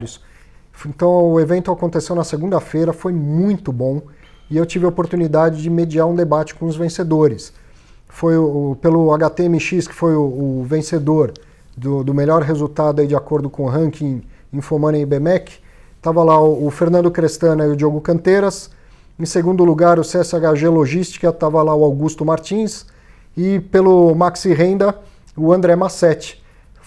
Então o evento aconteceu na segunda-feira, foi muito bom e eu tive a oportunidade de mediar um debate com os vencedores. Foi pelo HTMX, que foi o vencedor do melhor resultado aí de acordo com o ranking Infomoney e BMEC. Estava lá o Fernando Crestana e o Diogo Canteiras. Em segundo lugar, o CSHG Logística, estava lá o Augusto Martins. E pelo Maxi Renda, o André Massetti.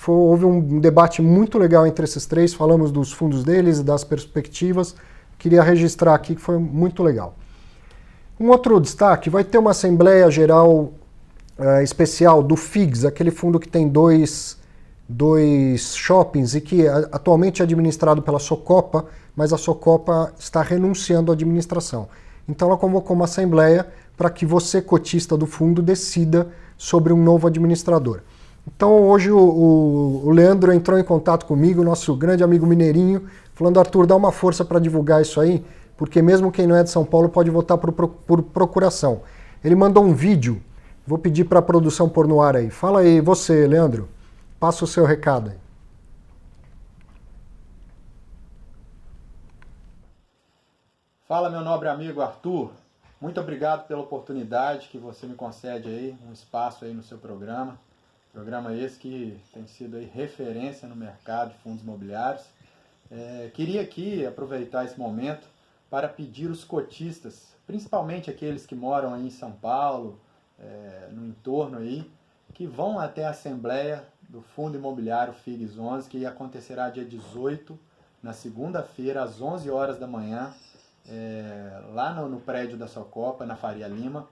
Houve um debate muito legal entre esses três, falamos dos fundos deles e das perspectivas. Queria registrar aqui que foi muito legal. Um outro destaque, vai ter uma Assembleia Geral especial do FIGS, aquele fundo que tem dois shoppings e que atualmente é administrado pela Socopa, mas a Socopa está renunciando à administração. Então ela convocou uma assembleia para que você, cotista do fundo, decida sobre um novo administrador. Então hoje o Leandro entrou em contato comigo, nosso grande amigo mineirinho, falando: Arthur, dá uma força para divulgar isso aí, porque mesmo quem não é de São Paulo pode votar por procuração. Ele mandou um vídeo, vou pedir para a produção pôr no ar aí. Fala aí, você, Leandro, passa o seu recado aí. Fala, meu nobre amigo Arthur, muito obrigado pela oportunidade que você me concede aí, um espaço aí no seu programa. Programa esse que tem sido aí referência no mercado de fundos imobiliários. Queria aqui aproveitar esse momento para pedir os cotistas, principalmente aqueles que moram aí em São Paulo, no entorno aí, que vão até a Assembleia do Fundo Imobiliário FIGS 11, que acontecerá dia 18, na segunda-feira, às 11 horas da manhã, lá no prédio da Socopa, na Faria Lima.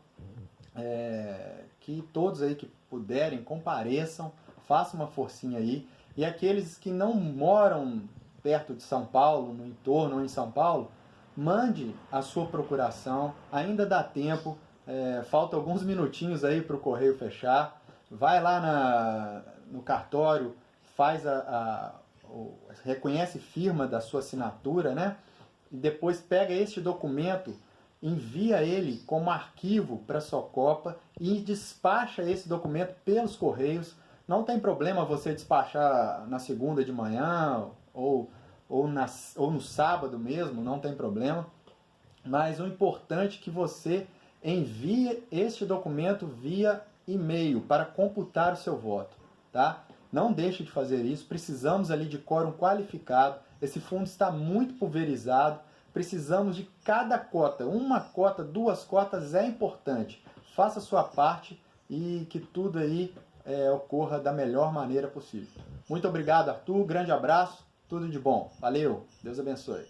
Que todos aí que puderem compareçam, façam uma forcinha aí. E aqueles que não moram perto de São Paulo, no entorno ou em São Paulo, mande a sua procuração, ainda dá tempo, falta alguns minutinhos aí para o correio fechar. Vai lá no cartório, faz reconhece firma da sua assinatura, né? E depois pega este documento, envia ele como arquivo para a Socopa e despacha esse documento pelos correios. Não tem problema você despachar na segunda de manhã ou no sábado mesmo, não tem problema. Mas o importante é que você envie este documento via e-mail para computar o seu voto, tá? Não deixe de fazer isso, precisamos ali de quórum qualificado, esse fundo está muito pulverizado, precisamos de cada cota, uma cota, duas cotas é importante. Faça a sua parte e que tudo aí ocorra da melhor maneira possível. Muito obrigado, Arthur, grande abraço, tudo de bom. Valeu, Deus abençoe.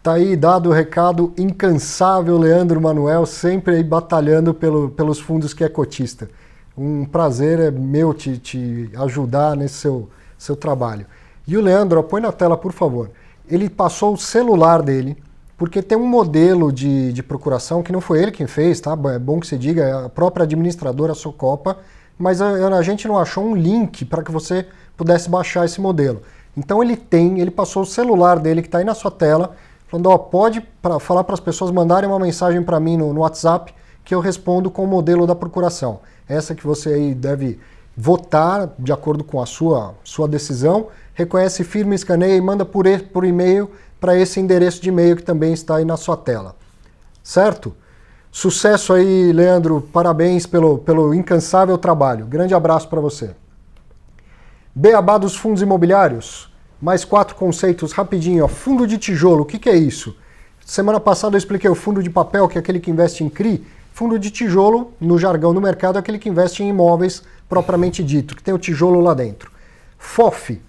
Tá aí dado o recado, incansável Leandro Manuel, sempre aí batalhando pelos fundos que é cotista. Um prazer é meu te ajudar nesse seu trabalho. E o Leandro, põe na tela, por favor. Ele passou o celular dele, porque tem um modelo de procuração que não foi ele quem fez, tá? É bom que se diga, é a própria administradora Socopa, mas a gente não achou um link para que você pudesse baixar esse modelo. Então ele passou o celular dele, que está aí na sua tela, falando: ó, pode falar para as pessoas mandarem uma mensagem para mim no WhatsApp, que eu respondo com o modelo da procuração. Essa que você aí deve votar de acordo com a sua decisão, reconhece firma, escaneia e manda por e-mail para esse endereço de e-mail que também está aí na sua tela. Certo? Sucesso aí, Leandro. Parabéns pelo incansável trabalho. Grande abraço para você. Beabá dos fundos imobiliários. Mais 4 conceitos rapidinho. Ó. Fundo de tijolo, o que é isso? Semana passada eu expliquei o fundo de papel, que é aquele que investe em CRI. Fundo de tijolo, no jargão do mercado, é aquele que investe em imóveis propriamente dito, que tem o tijolo lá dentro. FOF.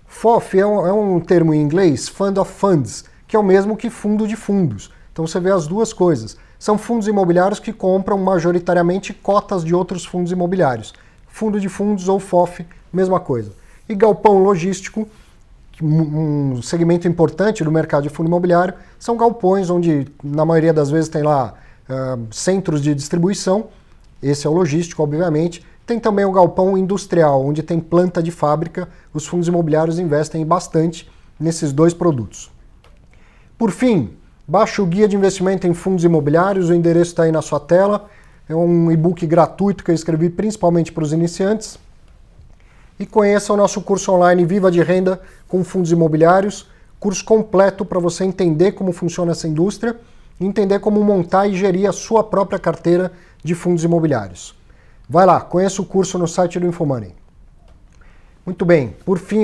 FOF é um termo em inglês, Fund of Funds, que é o mesmo que fundo de fundos. Então você vê as duas coisas. São fundos imobiliários que compram majoritariamente cotas de outros fundos imobiliários. Fundo de fundos ou FOF, mesma coisa. E galpão logístico, um segmento importante do mercado de fundo imobiliário, são galpões onde, na maioria das vezes, tem lá centros de distribuição. Esse é o logístico, obviamente. Tem também o galpão industrial, onde tem planta de fábrica. Os fundos imobiliários investem bastante nesses dois produtos. Por fim, baixe o Guia de Investimento em Fundos Imobiliários, o endereço está aí na sua tela. É um e-book gratuito que eu escrevi principalmente para os iniciantes. E conheça o nosso curso online Viva de Renda com Fundos Imobiliários, curso completo para você entender como funciona essa indústria, entender como montar e gerir a sua própria carteira de fundos imobiliários. Vai lá, conheça o curso no site do Infomoney. Muito bem, por fim,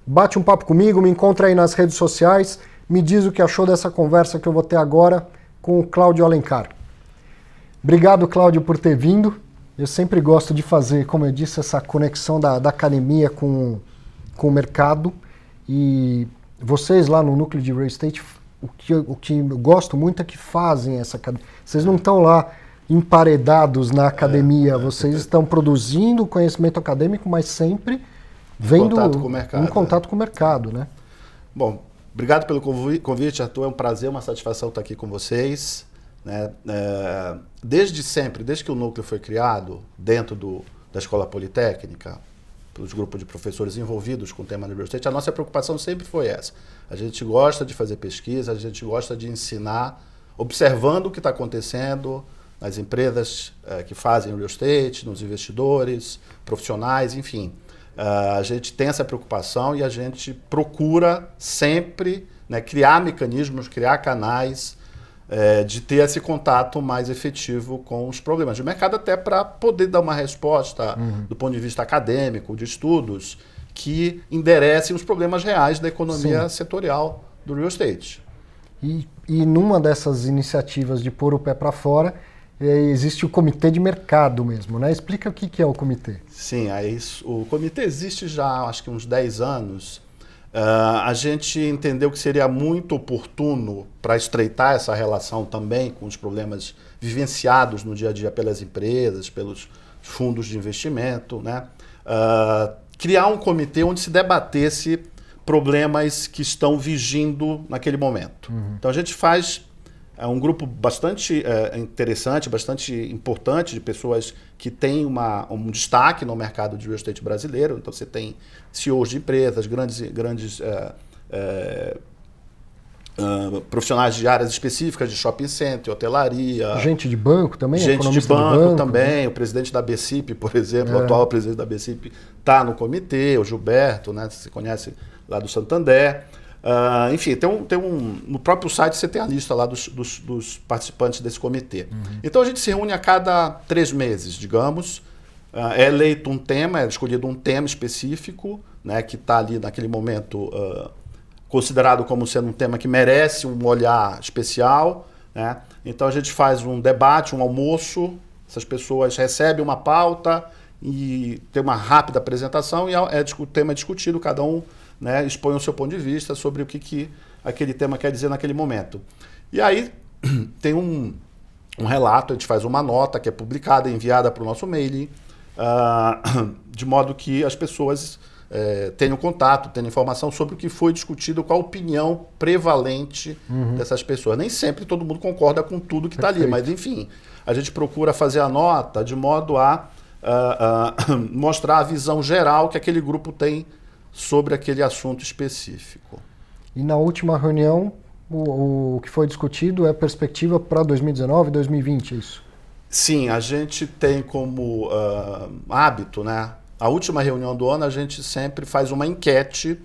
bate um papo comigo, me encontra aí nas redes sociais, me diz o que achou dessa conversa que eu vou ter agora com o Cláudio Alencar. Obrigado, Cláudio, por ter vindo. Eu sempre gosto de fazer, como eu disse, essa conexão da academia com o mercado. E vocês lá no Núcleo de Real Estate, o que eu gosto muito é que fazem essa academia. Vocês não estão lá emparedados na academia, vocês estão produzindo conhecimento acadêmico, mas sempre vendo em contato com o mercado, né? Bom, obrigado pelo convite, Arthur. É um prazer, uma satisfação estar aqui com vocês. Né? Desde sempre, desde que o Núcleo foi criado, dentro da Escola Politécnica, pelos grupos de professores envolvidos com o tema do real estate, a nossa preocupação sempre foi essa. A gente gosta de fazer pesquisa, a gente gosta de ensinar, observando o que está acontecendo nas empresas que fazem real estate, nos investidores, profissionais, enfim. A gente tem essa preocupação e a gente procura sempre, né, criar mecanismos, criar canais de ter esse contato mais efetivo com os problemas de mercado, até para poder dar uma resposta do ponto de vista acadêmico, de estudos, que enderecem os problemas reais da economia setorial do real estate. E numa dessas iniciativas de pôr o pé para fora, existe o comitê de mercado mesmo, né? Explica o que é o comitê. Sim, o comitê existe já, acho que uns 10 anos. A gente entendeu que seria muito oportuno para estreitar essa relação também com os problemas vivenciados no dia a dia pelas empresas, pelos fundos de investimento, né? Criar um comitê onde se debatesse problemas que estão vigindo naquele momento. Então a gente faz um grupo bastante interessante, bastante importante de pessoas que têm um destaque no mercado de real estate brasileiro. Então você tem CEOs de empresas, grandes profissionais de áreas específicas de shopping center, hotelaria. Gente de banco também? Gente de banco também. O presidente da BCIP, por exemplo, o atual presidente da BCIP, está no comitê, o Gilberto, né, você conhece lá do Santander. Enfim, no próprio site você tem a lista lá dos participantes desse comitê. Então a gente se reúne a cada 3 meses, digamos. É eleito um tema, é escolhido um tema específico, né, que está ali naquele momento considerado como sendo um tema que merece um olhar especial. Né? Então a gente faz um debate, um almoço, essas pessoas recebem uma pauta e tem uma rápida apresentação e o tema é discutido, cada um, né, expõe o seu ponto de vista sobre o que aquele tema quer dizer naquele momento. E aí tem um relato, a gente faz uma nota que é publicada, enviada para o nosso mailing, de modo que as pessoas tenham contato, tenham informação sobre o que foi discutido, qual a opinião prevalente dessas pessoas. Nem sempre todo mundo concorda com tudo que está ali, mas enfim, a gente procura fazer a nota de modo a mostrar a visão geral que aquele grupo tem sobre aquele assunto específico. E na última reunião, o que foi discutido é a perspectiva para 2019 e 2020, é isso? Sim, a gente tem como hábito, né? A última reunião do ano a gente sempre faz uma enquete,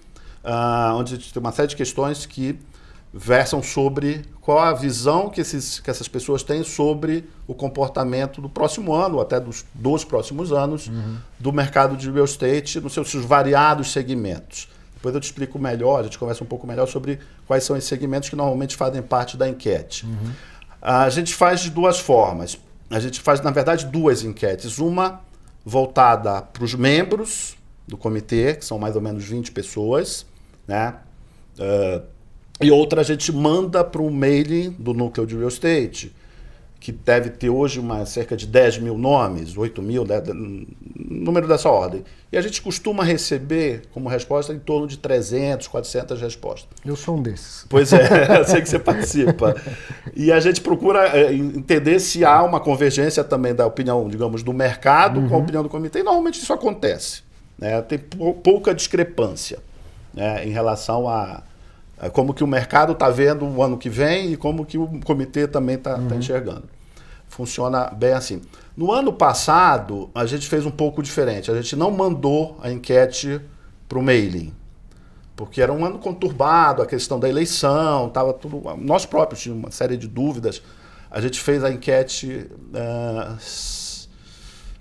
onde a gente tem uma série de questões que versam sobre qual a visão que essas pessoas têm sobre o comportamento do próximo ano, ou até dos próximos anos, do mercado de real estate, nos seus variados segmentos. Depois eu te explico melhor, a gente conversa um pouco melhor sobre quais são esses segmentos que normalmente fazem parte da enquete. A gente faz de 2 formas. A gente faz, na verdade, 2 enquetes. Uma voltada para os membros do comitê, que são mais ou menos 20 pessoas, né? E outra a gente manda para o mailing do Núcleo de Real Estate, que deve ter hoje cerca de 10 mil nomes, 8 mil, número dessa ordem. E a gente costuma receber como resposta em torno de 300, 400 respostas. Eu sou um desses. Pois é, eu sei que você participa. E a gente procura entender se há uma convergência também da opinião, digamos, do mercado com a opinião do comitê. E normalmente isso acontece. Né? Tem pouca discrepância, né, em relação a como que o mercado está vendo o ano que vem e como que o comitê também está enxergando. Funciona bem assim. No ano passado, a gente fez um pouco diferente. A gente não mandou a enquete para o mailing. porque era um ano conturbado, a questão da eleição, estava tudo. Nós próprios tínhamos uma série de dúvidas. A gente fez a enquete,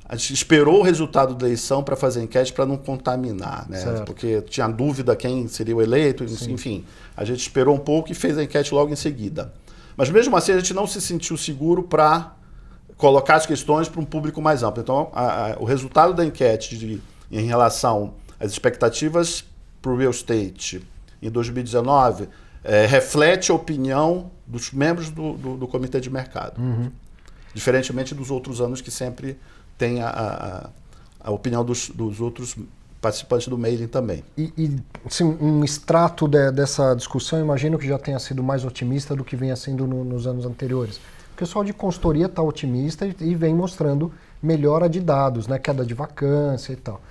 a gente esperou o resultado da eleição para fazer a enquete para não contaminar, né? Porque tinha dúvida quem seria o eleito, enfim. A gente esperou um pouco e fez a enquete logo em seguida. Mas mesmo assim a gente não se sentiu seguro para colocar as questões para um público mais amplo. Então o resultado da enquete em relação às expectativas para o real estate em 2019 reflete a opinião dos membros do comitê de mercado. Diferentemente dos outros anos que sempre tem a opinião dos outros participantes do mailing também. E assim, um extrato dessa discussão, imagino que já tenha sido mais otimista do que vinha sendo nos anos anteriores. O pessoal de consultoria está otimista e vem mostrando melhora de dados, né? Queda de vacância e tal.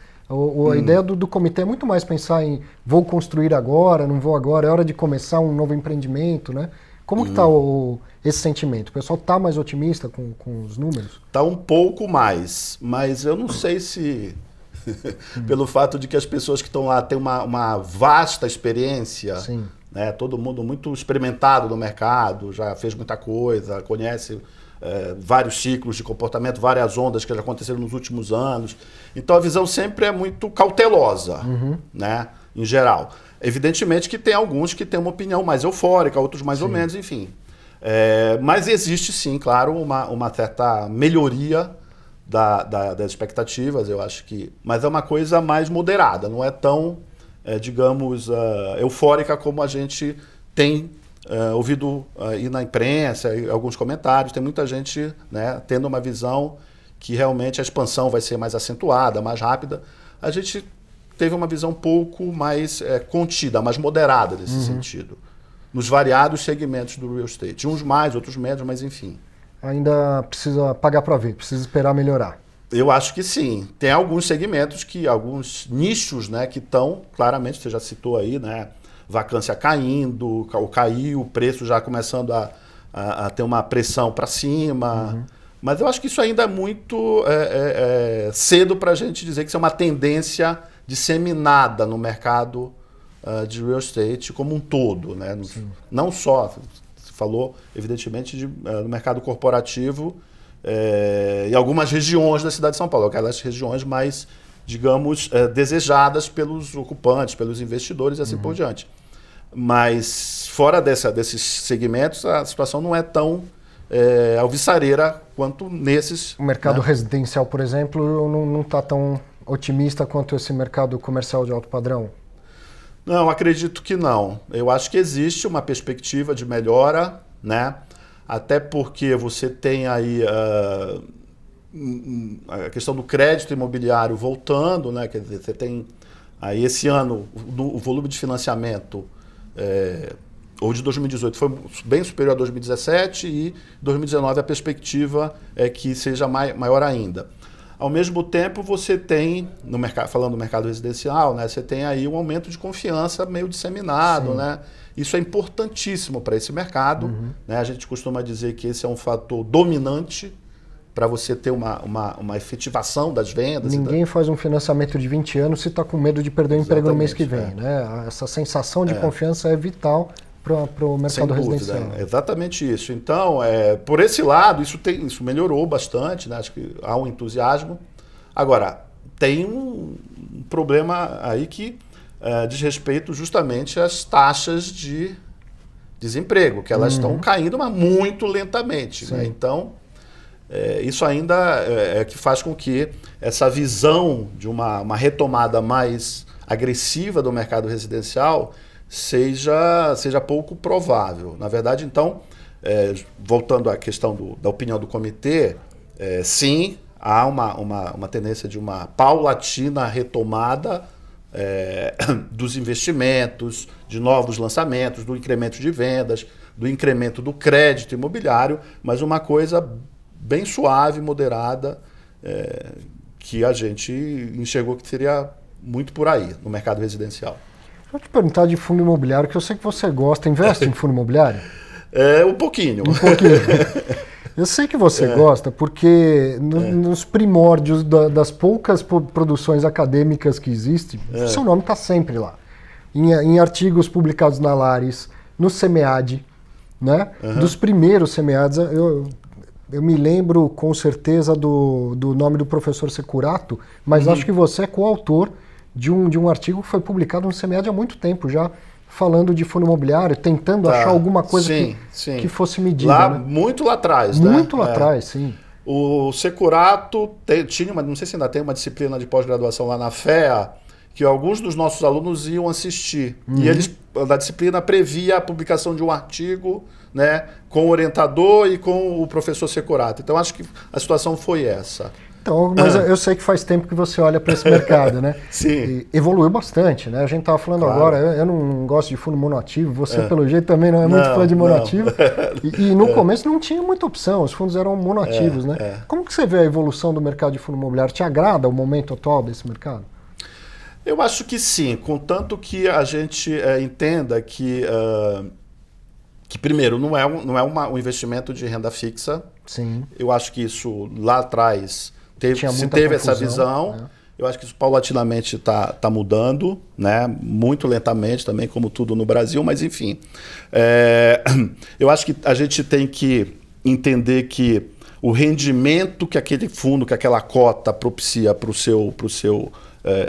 A ideia do comitê é muito mais pensar em vou construir agora, não vou agora, é hora de começar um novo empreendimento, né? Como que está esse sentimento? O pessoal está mais otimista com os números? Está um pouco mais, mas eu não sei se pelo fato de que as pessoas que estão lá têm uma vasta experiência, né? Todo mundo muito experimentado no mercado, já fez muita coisa, conhece vários ciclos de comportamento, várias ondas que já aconteceram nos últimos anos. Então a visão sempre é muito cautelosa, né? Em geral. Evidentemente que tem alguns que têm uma opinião mais eufórica, outros mais ou menos, enfim. Mas existe sim, claro, uma certa melhoria das expectativas, eu acho que... Mas é uma coisa mais moderada, não é tão, digamos, eufórica como a gente tem ouvido aí na imprensa, em alguns comentários. Tem muita gente, né, tendo uma visão que realmente a expansão vai ser mais acentuada, mais rápida. A gente teve uma visão um pouco mais contida, mais moderada nesse sentido, nos variados segmentos do real estate. Uns mais, outros menos, mas enfim. Ainda precisa pagar para ver, precisa esperar melhorar. Eu acho que sim. Tem alguns segmentos, alguns nichos, né, que estão, claramente, você já citou aí, né, vacância caindo, caiu, o preço já começando a ter uma pressão para cima. Mas eu acho que isso ainda é muito cedo para a gente dizer que isso é uma tendência disseminada no mercado de real estate como um todo, né? Não só, você falou, evidentemente, no mercado corporativo em algumas regiões da cidade de São Paulo, aquelas regiões mais, digamos, desejadas pelos ocupantes, pelos investidores e assim por diante. Mas fora desses segmentos, a situação não é tão alvissareira quanto nesses. O mercado residencial, por exemplo, não está tão otimista quanto esse mercado comercial de alto padrão? Não, acredito que não. Eu acho que existe uma perspectiva de melhora, né? Até porque você tem aí a questão do crédito imobiliário voltando, né? Quer dizer, você tem aí esse ano o volume de financiamento ou de 2018 foi bem superior a 2017 e 2019 a perspectiva é que seja maior ainda. Ao mesmo tempo, você tem, falando do mercado residencial, né, você tem aí um aumento de confiança meio disseminado, né? Isso é importantíssimo para esse mercado. Né? A gente costuma dizer que esse é um fator dominante para você ter uma efetivação das vendas. Ninguém faz um financiamento de 20 anos se está com medo de perder o emprego no mês que vem. Né? Essa sensação de confiança é vital para o mercado residencial. É exatamente isso. Então, por esse lado, isso melhorou bastante, né? Acho que há um entusiasmo. Agora, tem um problema aí que diz respeito justamente às taxas de desemprego, que elas estão caindo, mas muito lentamente. Né? Então, isso ainda é que faz com que essa visão de uma retomada mais agressiva do mercado residencial seja pouco provável. Na verdade, então, voltando à questão da opinião do comitê, sim, há uma tendência de uma paulatina retomada dos investimentos, de novos lançamentos, do incremento de vendas, do incremento do crédito imobiliário, mas uma coisa bem suave, moderada, que a gente enxergou que seria muito por aí no mercado residencial. Vou te perguntar de fundo imobiliário, que eu sei que você gosta. Investe em fundo imobiliário? Um pouquinho. Um pouquinho. Eu sei que você gosta, porque nos primórdios das poucas produções acadêmicas que existem, seu nome está sempre lá. em artigos publicados na Lares, no SEMEAD, né? Dos primeiros SEMEADs, eu me lembro com certeza do nome do professor Securato, mas acho que você é coautor de um artigo que foi publicado no SEMEAD há muito tempo já, falando de fundo imobiliário, tentando achar alguma coisa que fosse medida. Lá, né? Muito lá atrás, Muito lá atrás, sim. O Securato tinha, não sei se ainda tem uma disciplina de pós-graduação lá na FEA, que alguns dos nossos alunos iam assistir. E a disciplina previa a publicação de um artigo, né, com o orientador e com o professor Securato. Então, acho que a situação foi essa. Então, mas eu sei que faz tempo que você olha para esse mercado, né? Sim. E evoluiu bastante, né? A gente estava falando agora, eu não gosto de fundo monoativo, você pelo jeito também não é muito fã de monoativo. E no começo não tinha muita opção, os fundos eram monoativos, né? Como que você vê a evolução do mercado de fundo imobiliário? Te agrada o momento atual desse mercado? Eu acho que sim, contanto que a gente entenda que primeiro, não é um investimento de renda fixa. Sim. Eu acho que isso lá atrás teve confusão, essa visão. né? Eu acho que isso paulatinamente está mudando, né? Muito lentamente também, como tudo no Brasil, mas enfim. Eu acho que a gente tem que entender que o rendimento que aquele fundo, que aquela cota propicia para o seu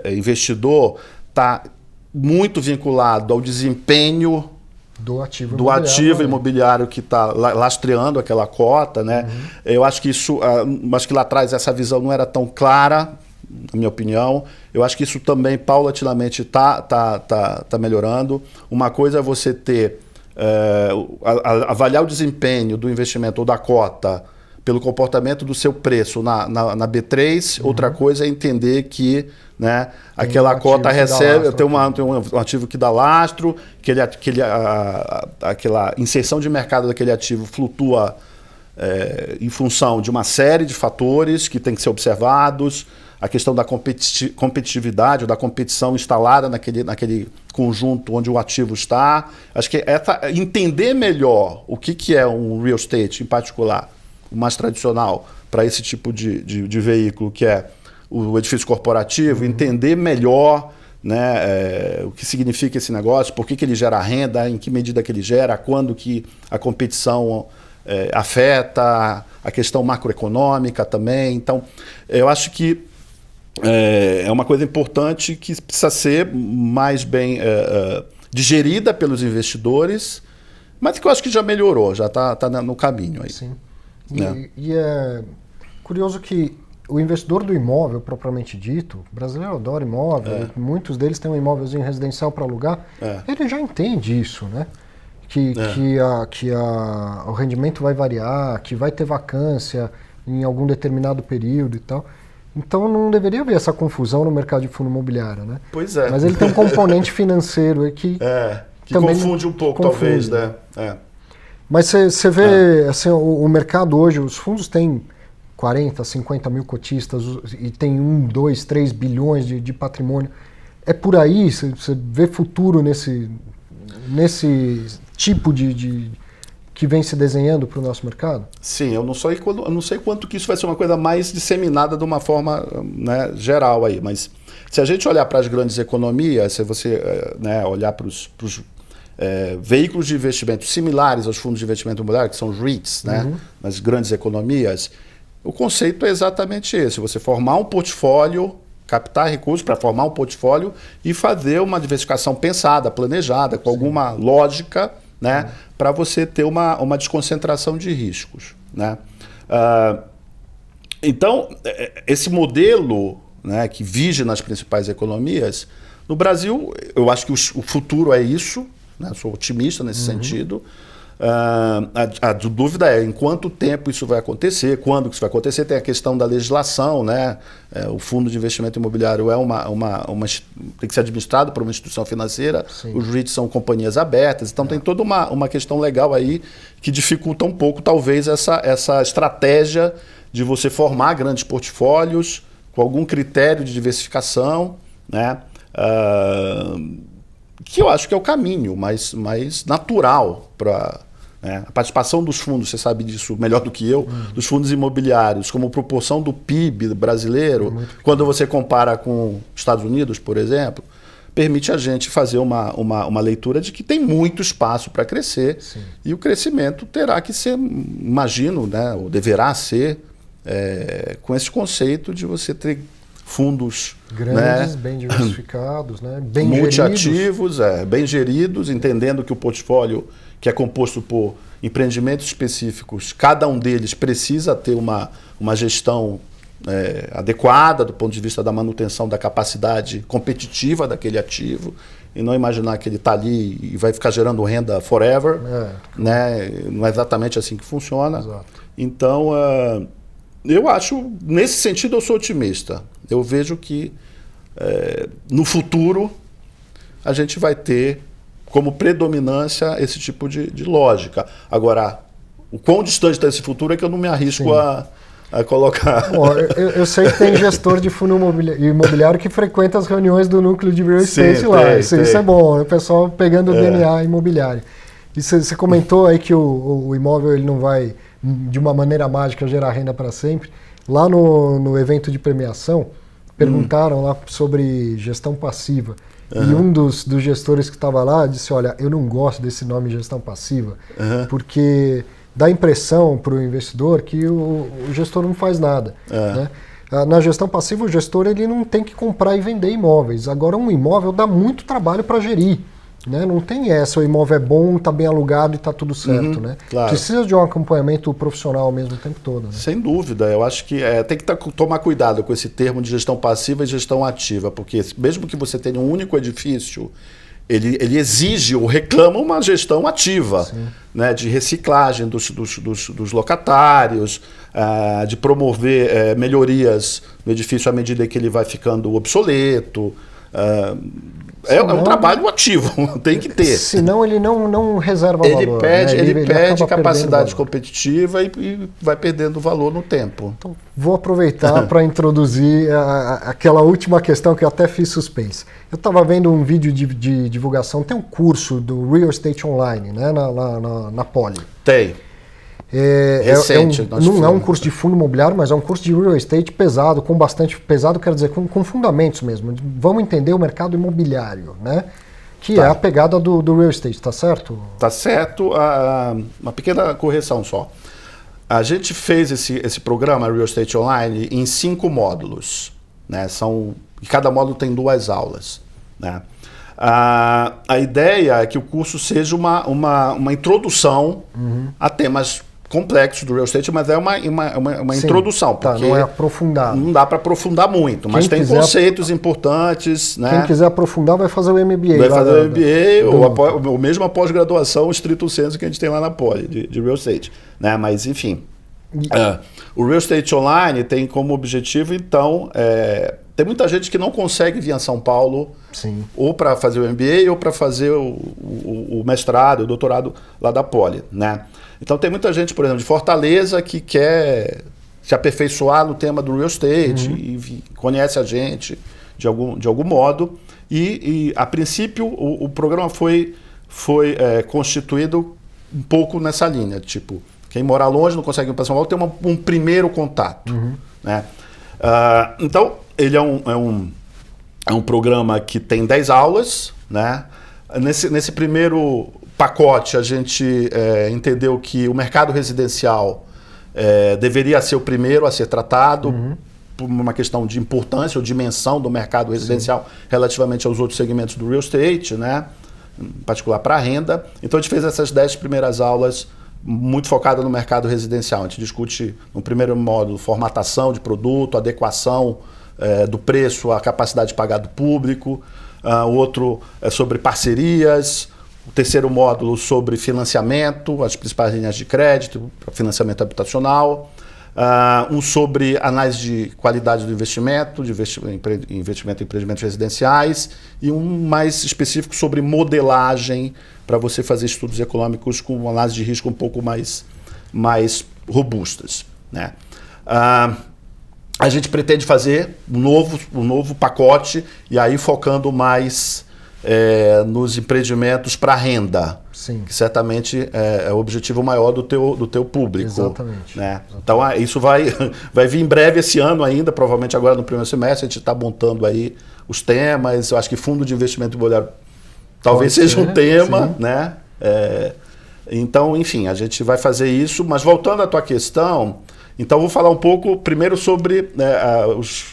investidor está muito vinculado ao desempenho do ativo imobiliário que está lastreando aquela cota, né? Eu acho que acho que lá atrás essa visão não era tão clara, na minha opinião. Eu acho que isso também paulatinamente tá melhorando. Uma coisa é você ter avaliar o desempenho do investimento ou da cota pelo comportamento do seu preço na B3, outra coisa é entender que, né, aquela cota recebe, tem um ativo que dá lastro, aquela inserção de mercado daquele ativo flutua em função de uma série de fatores que tem que ser observados, a questão da competitividade, ou da competição instalada naquele conjunto onde o ativo está. Acho que entender melhor o que é um real estate em particular, o mais tradicional para esse tipo de veículo, que é o edifício corporativo, entender melhor, né, o que significa esse negócio, por que ele gera renda, em que medida que ele gera, quando que a competição afeta, a questão macroeconômica também. Então, eu acho que é uma coisa importante que precisa ser mais bem digerida pelos investidores, mas que eu acho que já melhorou, já está no caminho aí. Sim. E é curioso que o investidor do imóvel, propriamente dito, o brasileiro adora imóvel, muitos deles têm um imóvelzinho residencial para alugar, ele já entende isso, né? Que o rendimento vai variar, que vai ter vacância em algum determinado período e tal. Então não deveria haver essa confusão no mercado de fundo imobiliário, né? Pois é. Mas ele tem um componente financeiro aí que também confunde um pouco, talvez, né? Mas você vê assim, o mercado hoje, os fundos têm 40, 50 mil cotistas e tem 1, 2, 3 bilhões de patrimônio. É por aí? Você vê futuro nesse tipo de que vem se desenhando para o nosso mercado? Sim, eu não sei quanto que isso vai ser uma coisa mais disseminada de uma forma, né, geral aí, mas se a gente olhar para as grandes economias, se você olhar para os veículos de investimento similares aos fundos de investimento imobiliário, que são os REITs, né, nas grandes economias, o conceito é exatamente esse: você formar um portfólio, captar recursos para formar um portfólio e fazer uma diversificação pensada, planejada, com alguma lógica, né, para você ter uma desconcentração de riscos, né? Então, esse modelo, né, que vige nas principais economias, no Brasil, eu acho que o futuro é isso, né? Sou otimista nesse sentido. A dúvida é em quanto tempo isso vai acontecer, quando isso vai acontecer. Tem a questão da legislação, né? O fundo de investimento imobiliário tem que ser administrado por uma instituição financeira. Sim. Os REITs são companhias abertas, então tem toda uma questão legal aí que dificulta um pouco, talvez, essa estratégia de você formar grandes portfólios com algum critério de diversificação, né? Que eu acho que é o caminho mais natural para a participação dos fundos. Você sabe disso melhor do que eu, dos fundos imobiliários como proporção do PIB brasileiro, quando você compara com Estados Unidos, por exemplo, permite a gente fazer uma leitura de que tem muito espaço para crescer. Sim. E o crescimento terá que ser, imagino, né, ou deverá ser, com esse conceito de você ter fundos grandes, né, bem diversificados, né, bem multiativos, bem geridos, entendendo que o portfólio, que é composto por empreendimentos específicos, cada um deles precisa ter uma gestão adequada do ponto de vista da manutenção da capacidade competitiva daquele ativo, e não imaginar que ele está ali e vai ficar gerando renda forever. Né? Não é exatamente assim que funciona. Exato. Então, eu acho, nesse sentido, eu sou otimista. Eu vejo que no futuro a gente vai ter como predominância esse tipo de lógica. Agora, o quão distante está esse futuro é que eu não me arrisco a colocar. Bom, eu sei que tem gestor de fundo imobiliário que frequenta as reuniões do núcleo de real estate. Sim, lá. Isso é bom, o pessoal pegando o DNA imobiliário. E você comentou aí que o imóvel ele não vai, de uma maneira mágica, gerar renda para sempre. Lá no evento de premiação, perguntaram lá sobre gestão passiva. E um dos gestores que estava lá disse, olha, eu não gosto desse nome gestão passiva, porque dá impressão para o investidor que o gestor não faz nada. Né? Na gestão passiva, o gestor ele não tem que comprar e vender imóveis. Agora, um imóvel dá muito trabalho para gerir. Né? Não tem essa, o imóvel é bom, está bem alugado e está tudo certo. Né? Claro. Precisa de um acompanhamento profissional mesmo o tempo todo. Né? Sem dúvida. Eu acho que tem que tomar cuidado com esse termo de gestão passiva e gestão ativa, porque mesmo que você tenha um único edifício, ele exige ou reclama uma gestão ativa, né, de reciclagem dos locatários, de promover melhorias no edifício à medida que ele vai ficando obsoleto. É um trabalho ativo, tem que ter. Senão ele não reserva valor. Ele perde capacidade competitiva e vai perdendo valor no tempo. Então, vou aproveitar para introduzir aquela última questão que eu até fiz suspense. Eu estava vendo um vídeo de divulgação, tem um curso do Real Estate Online, né, na Poli. Tem. Recente, não é um curso de fundo imobiliário, mas é um curso de real estate pesado, com bastante pesado, quero dizer, com fundamentos mesmo. Vamos entender o mercado imobiliário, né? Que é a pegada do real estate, tá certo? Tá certo. Uma pequena correção só. A gente fez esse programa Real Estate Online em 5 módulos, né? E cada módulo tem 2 aulas, né? A ideia é que o curso seja uma introdução a temas complexo do real estate, mas é uma introdução, porque não é aprofundado. Não dá para aprofundar muito, mas tem conceitos importantes. Né? Quem quiser aprofundar vai fazer o MBA. Vai fazer o MBA, ou mesmo a pós-graduação, estrito sensu, que a gente tem lá na Poli, de real estate. Né? Mas, enfim, o Real Estate Online tem como objetivo, então, tem muita gente que não consegue vir a São Paulo, ou para fazer o MBA, ou para fazer o mestrado, o doutorado lá da Poli, né? Então tem muita gente, por exemplo, de Fortaleza que quer se aperfeiçoar no tema do real estate e conhece a gente de algum modo. E a princípio, o programa foi constituído um pouco nessa linha, tipo, quem mora longe não consegue ir para São Paulo, tem um primeiro contato. Né? Então, ele é um programa que tem 10 aulas. Né? Nesse primeiro pacote, a gente entendeu que o mercado residencial deveria ser o primeiro a ser tratado por uma questão de importância ou dimensão do mercado residencial relativamente aos outros segmentos do real estate, né? Em particular para a renda. Então, a gente fez essas 10 primeiras aulas muito focadas no mercado residencial. A gente discute, no primeiro módulo, formatação de produto, adequação do preço à capacidade de pagar do público. O outro é sobre parcerias. O terceiro módulo sobre financiamento, as principais linhas de crédito, financiamento habitacional. Um sobre análise de qualidade do investimento, de investimento em empreendimentos residenciais. E um mais específico sobre modelagem, para você fazer estudos econômicos com uma análise de risco um pouco mais robustas. Né? A gente pretende fazer um novo pacote, e aí focando mais nos empreendimentos para renda. Sim. Que certamente é o objetivo maior do teu público. Exatamente. Né? Então, isso vai vir em breve esse ano ainda, provavelmente agora no primeiro semestre, a gente está montando aí os temas. Eu acho que fundo de investimento imobiliário talvez seja um tema, sim. Né? Então, enfim, a gente vai fazer isso. Mas voltando à tua questão, então eu vou falar um pouco primeiro sobre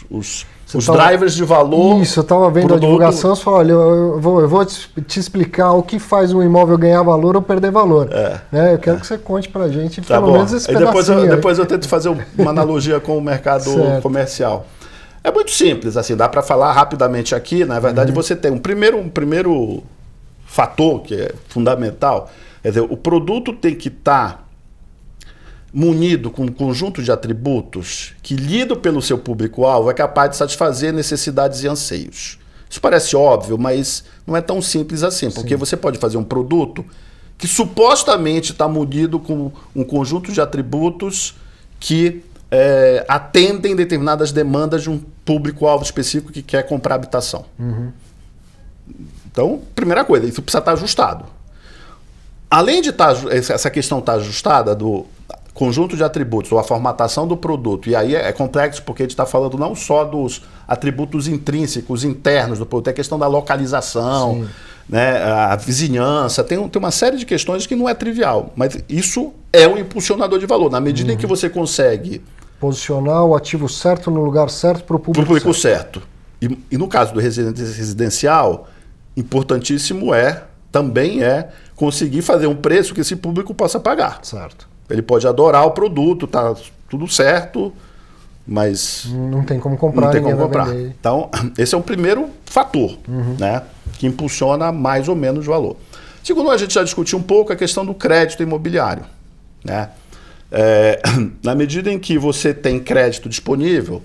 os drivers de valor. Isso, eu estava vendo a divulgação, você falou, olha, eu vou te explicar o que faz um imóvel ganhar valor ou perder valor. Né? Eu quero que você conte para a gente pelo menos esse pedacinho. Depois eu tento fazer uma analogia com o mercado comercial. É muito simples, assim, dá para falar rapidamente aqui. Na verdade, você tem um primeiro fator que é fundamental, quer dizer, o produto tem que estar munido com um conjunto de atributos que, lido pelo seu público-alvo, é capaz de satisfazer necessidades e anseios. Isso parece óbvio, mas não é tão simples assim, porque você pode fazer um produto que supostamente está munido com um conjunto de atributos que atendem determinadas demandas de um público-alvo específico que quer comprar habitação. Então, primeira coisa, isso precisa estar ajustado. Além de essa questão estar ajustada do conjunto de atributos ou a formatação do produto, e aí é complexo porque a gente está falando não só dos atributos intrínsecos, internos do produto, é a questão da localização, né, a vizinhança, tem uma série de questões que não é trivial, mas isso é um impulsionador de valor, na medida em que você consegue posicionar o ativo certo no lugar certo para o público certo. E no caso do residencial, importantíssimo também é conseguir fazer um preço que esse público possa pagar. Certo. Ele pode adorar o produto, tá tudo certo, mas não tem como comprar. Não tem como comprar. Então, esse é o primeiro fator, né, que impulsiona mais ou menos o valor. Segundo, a gente já discutiu um pouco a questão do crédito imobiliário, né? Na medida em que você tem crédito disponível,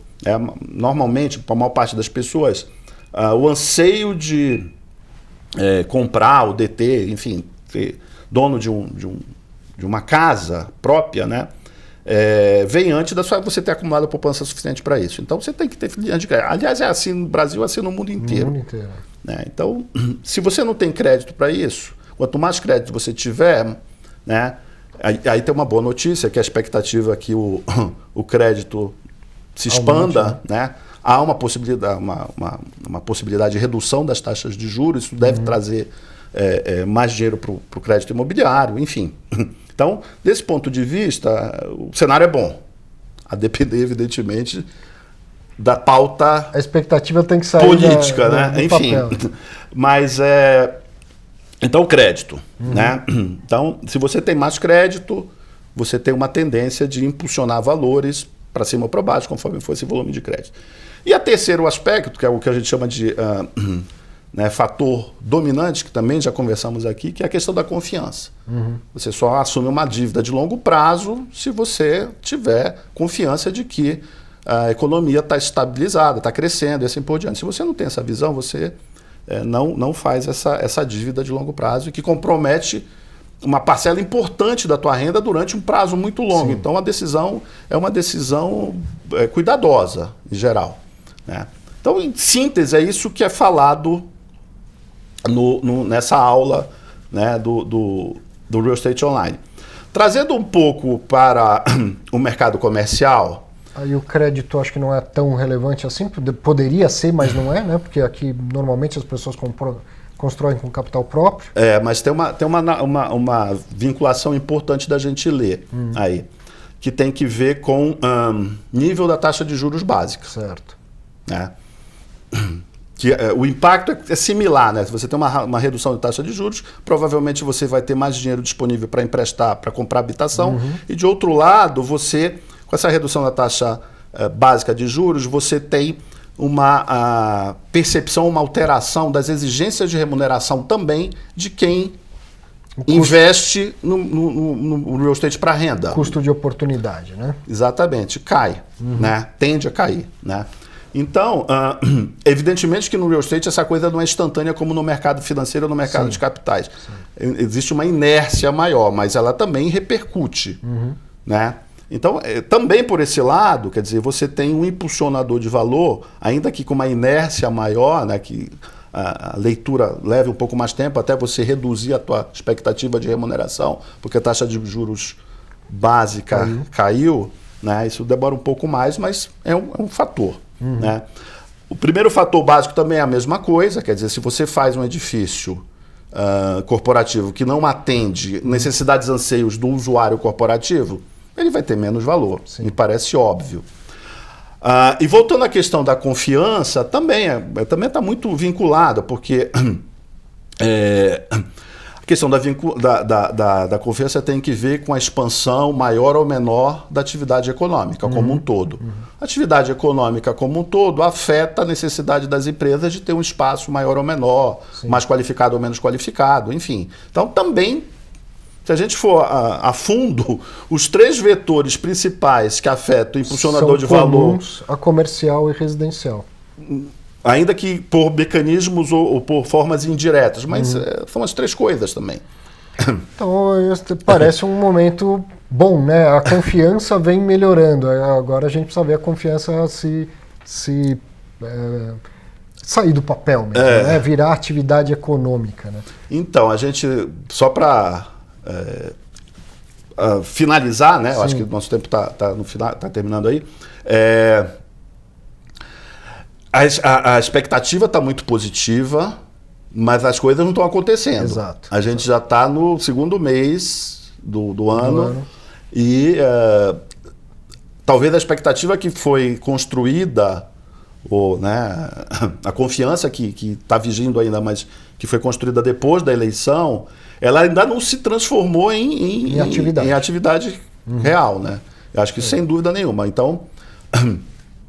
normalmente, para a maior parte das pessoas, o anseio de comprar ou deter, enfim, ser dono de uma casa própria, né, vem antes da você ter acumulado poupança suficiente para isso. Então você tem que ter linha de crédito. Aliás, é assim no Brasil, é assim no mundo inteiro. Né? Então, se você não tem crédito para isso, quanto mais crédito você tiver, né, aí tem uma boa notícia, que a expectativa é que o crédito se expanda, né? Há uma possibilidade, uma possibilidade de redução das taxas de juros, isso deve trazer mais dinheiro para o crédito imobiliário, enfim. Então, desse ponto de vista, o cenário é bom, a depender, evidentemente, da pauta a expectativa tem que sair política, né? Enfim, mas então o crédito, né? Então, se você tem mais crédito, você tem uma tendência de impulsionar valores para cima ou para baixo, conforme for esse volume de crédito. E o terceiro aspecto, que é o que a gente chama de fator dominante, que também já conversamos aqui, que é a questão da confiança. Você só assume uma dívida de longo prazo se você tiver confiança de que a economia está estabilizada, está crescendo e assim por diante. Se você não tem essa visão, você não faz essa dívida de longo prazo, que compromete uma parcela importante da tua renda durante um prazo muito longo. Sim. Então a decisão é uma decisão cuidadosa, em geral. Né? Então, em síntese, é isso que é falado nessa aula, né, do Real Estate Online. Trazendo um pouco para o mercado comercial. Aí o crédito acho que não é tão relevante assim, poderia ser, mas não é, né? Porque aqui normalmente as pessoas constroem com capital próprio. Mas tem uma vinculação importante da gente ler aí, que tem que ver com nível da taxa de juros básica. Certo. Né? Que o impacto é similar, né? Se você tem uma redução de taxa de juros, provavelmente você vai ter mais dinheiro disponível para emprestar, para comprar habitação. E de outro lado, você, com essa redução da taxa básica de juros, você tem uma percepção, uma alteração das exigências de remuneração também de quem investe no real estate para renda. Custo de oportunidade, né? Exatamente, cai, né? Tende a cair, né? Então, evidentemente que no real estate essa coisa não é instantânea como no mercado financeiro ou no mercado de capitais. Existe uma inércia maior, mas ela também repercute, né? Então, também por esse lado, quer dizer, você tem um impulsionador de valor, ainda que com uma inércia maior, né, que a leitura leve um pouco mais tempo, até você reduzir a tua expectativa de remuneração, porque a taxa de juros básica caiu, né? Isso demora um pouco mais, mas é um fator. Né? O primeiro fator básico também é a mesma coisa, quer dizer, se você faz um edifício corporativo que não atende necessidades e anseios do usuário corporativo, ele vai ter menos valor, me parece óbvio. E voltando à questão da confiança, também está muito vinculada, porque a questão da confiança tem que ver com a expansão maior ou menor da atividade econômica como um todo. A atividade econômica como um todo afeta a necessidade das empresas de ter um espaço maior ou menor, mais qualificado ou menos qualificado, enfim. Então também, se a gente for a fundo, os 3 vetores principais que afetam o impulsionador de valor... a comercial e residencial. Ainda que por mecanismos ou por formas indiretas, mas são as 3 coisas também. Então, parece um momento bom, né? A confiança vem melhorando. Agora a gente precisa ver a confiança sair do papel mesmo, né? Virar atividade econômica, né? Então, a gente, só para finalizar, né? Eu acho que o nosso tempo está no final, está terminando aí. A expectativa está muito positiva, mas as coisas não estão acontecendo. Exato. A gente já está no 2º mês do ano e talvez a expectativa que foi construída, né, a confiança que está vigindo ainda, mas que foi construída depois da eleição, ela ainda não se transformou em atividade real. Né? Eu acho que sem dúvida nenhuma. Então...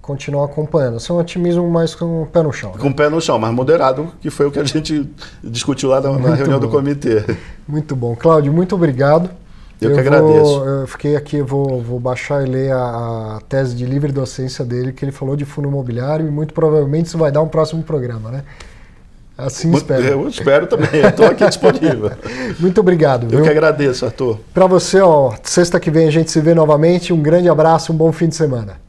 continuar acompanhando. Isso é um otimismo mais com o pé no chão. Né? Com o pé no chão, mas moderado, que foi o que a gente discutiu lá na reunião do comitê. Muito bom. Cláudio, muito obrigado. Eu que agradeço. Eu fiquei aqui, vou baixar e ler a tese de livre docência dele, que ele falou de fundo imobiliário, e muito provavelmente isso vai dar um próximo programa, né? Assim espero. Eu espero também, eu estou aqui disponível. Muito obrigado. Eu que agradeço, Arthur. Para você, sexta que vem a gente se vê novamente. Um grande abraço, um bom fim de semana.